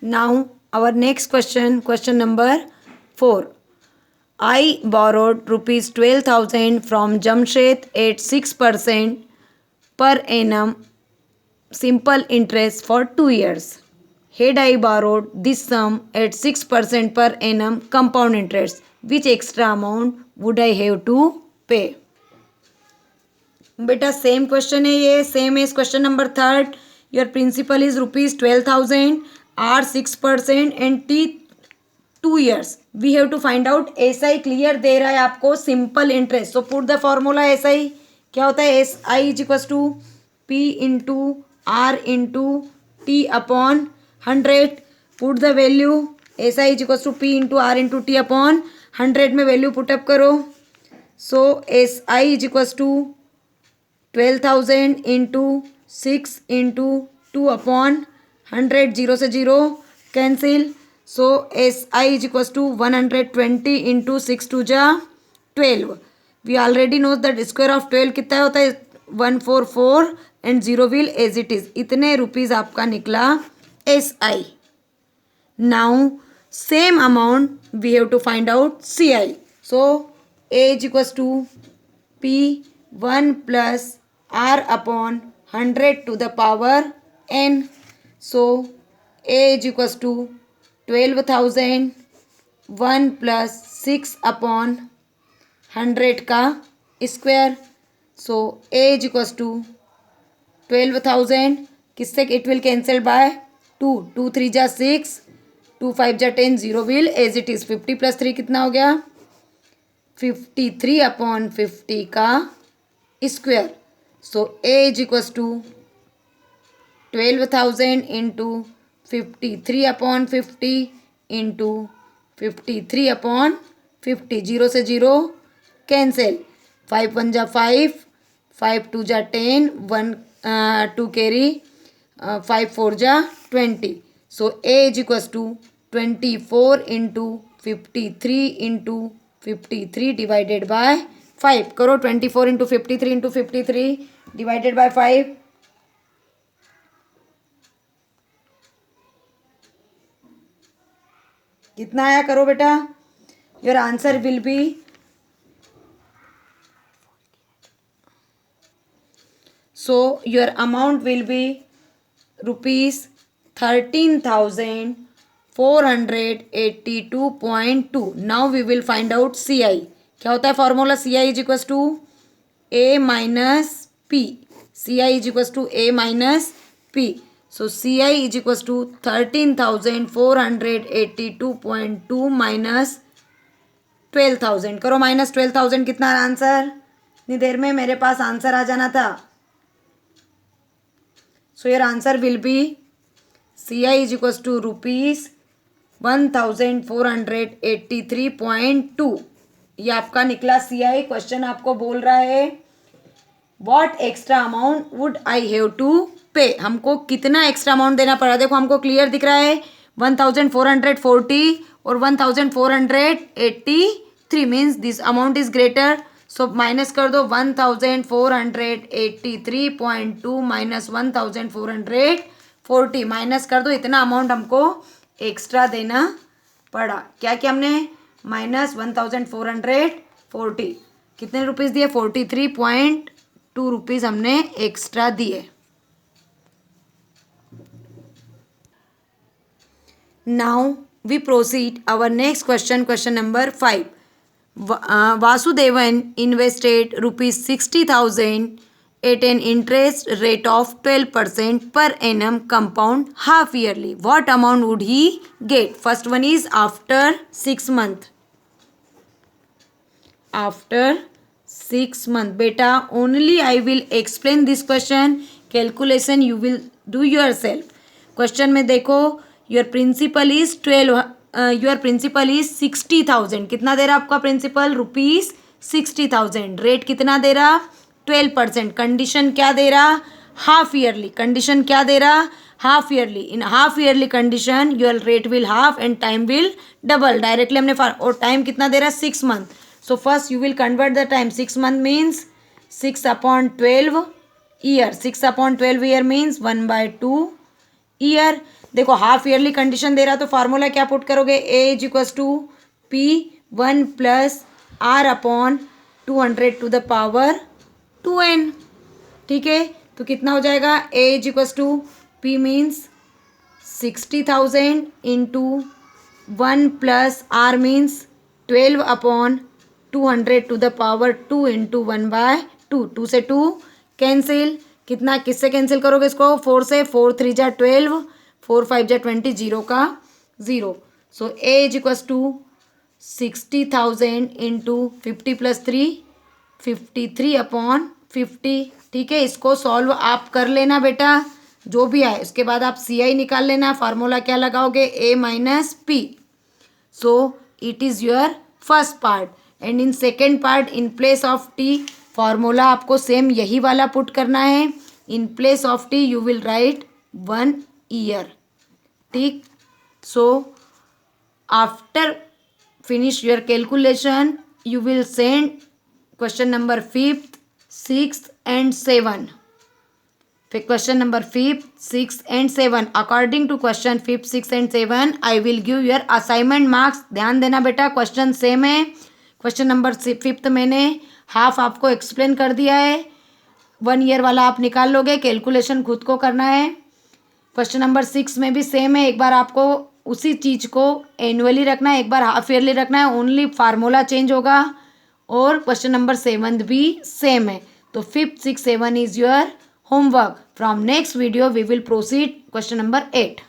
Now our next question, question number 4. I borrowed rupees 12,000 from Jamshed at 6% per annum simple interest for 2 years. Had I borrowed this sum at 6% per annum compound interest, which extra amount would I have to pay? बेटा same question है ये, same as question number 3. Your principal is rupees 12,000, R 6% and T 2 years. We have to find out S I. Clear दे रहा है आपको simple interest. So put the formula S I. क्या होता है? S I is equal to P into R into T upon 100. Put the value. S I is equal to P into R into T upon 100 में value put up करो. So S I is equal to 12,000 into 6 into 2 upon 100. 0 से 0 cancel. So S I is equal to 120 into 6 two जा 12. We already know that square of 12 कितना होता है? 144 and 0 will as it is. इतने rupees आपका निकला S I. Now same amount we have to find out C I. So A is equal to P 1 plus r upon 100 to the power n. So a is equals to 12,000 1 plus 6 upon 100 का square. So a is equals to 12,000 किससे it will cancel bye 2. 2 3 जा 6, 2 5 जा 10, 0 will as it is. 50 plus 3 कितना हो गया? 53 upon 50 का square. So A is equals to 12,000 into 53 upon 50 into 53 upon 50. 0 से 0 cancel. 5 1 जा 5, 5 2 जा 10, 1 2 कैरी, 5 4 जा 20. So A is equals to 24 into 53 into 53 divided by 5. करो 24 इंटू 53 इंटू 53 डिवाइडेड बाय 5. कितना आया? करो बेटा. Your answer will be so your amount will be rupees 13,482.2. Now we will find out C I. क्या होता है formula? C I is equal to A minus P. C I is equal to A minus P. So C I is equal to 13,482.2 minus 12,000. करो minus 12,000. कितना answer? इतनी देर में मेरे पास answer आ जाना था. So your answer will be C I is equal to rupees 1,483.2. ये आपका निकला सी आई. क्वेश्चन आपको बोल रहा है what extra amount would I have to pay. हमको कितना एक्स्ट्रा अमाउंट देना पड़ा? देखो हमको क्लियर दिख रहा है 1,440 और 1,483 means this amount is greater. So minus कर दो. 1,483.2 माइनस 1,440 माइनस कर दो. इतना अमाउंट हमको एक्स्ट्रा देना पड़ा. क्या क्या हमने? माइनस 1,440. कितने रुपीज़ दिए? 43.2 रुपीज़ हमने एक्स्ट्रा दिए. Now we proceed our next question. Question number 5. Vasudevan invested rupees 60,000 at an interest rate of 12% per annum compound half yearly. What amount would he get? First one is after 6 months. After 6 months. Beta, only I will explain this question. Calculation you will do yourself. Question में देखो your principal is 60,000. कितना दे रहा आपका principal? Rupees 60,000. Rate कितना दे रहा? 12%. Condition क्या दे रहा? Half yearly. कंडीशन क्या दे रहा? Half yearly. In half yearly condition your rate will half and time will double. Directly हमने और टाइम कितना दे रहा? 6 month. So first you will convert the time. 6 month means 6 upon 12 year. 6 upon 12 year means 1/2 year. देखो half yearly condition दे रहा तो formula क्या पुट करोगे, A is equals to P1 plus R upon 200 to the power 2n। ठीक है, तो कितना हो जाएगा, A is equals to P means 60,000 into 1 plus R means 12 upon 200 to the power 2 into 1/2। 2 से 2 कैंसिल, कितना किससे कैंसिल करोगे इसको, 4 से, 4 3 जा 12, 4 5 जा 20, 0 का 0। So A is equals to 60,000 into 50 plus 3 53 upon 50। ठीक है, इसको सॉल्व आप कर लेना बेटा, जो भी आए उसके बाद आप CI निकाल लेना। फार्मूला क्या लगाओगे, A minus P। So it is your first part. And in second part, in place of T formula आपको सेम यही वाला पुट करना है। In place of T you will write 1 year. ठीक, so after finish your calculation you will send question number 5th 6th and 7। फिर question number 5th 6th and 7 according to question 5th 6th and 7 I will give your assignment marks. ध्यान देना बेटा, question same है। Question number 5th मैंने half आपको explain कर दिया है, 1 ईयर वाला आप निकाल लोगे, कैलकुलेशन खुद को करना है। क्वेश्चन नंबर 6 में भी सेम है, एक बार आपको उसी चीज़ को एनुअली रखना है, एक बार हाफ ईयरली रखना है, ओनली फार्मूला चेंज होगा। और क्वेश्चन नंबर 7 भी सेम है। तो 5th 6th 7 is your homework. From next video we will proceed question number 8।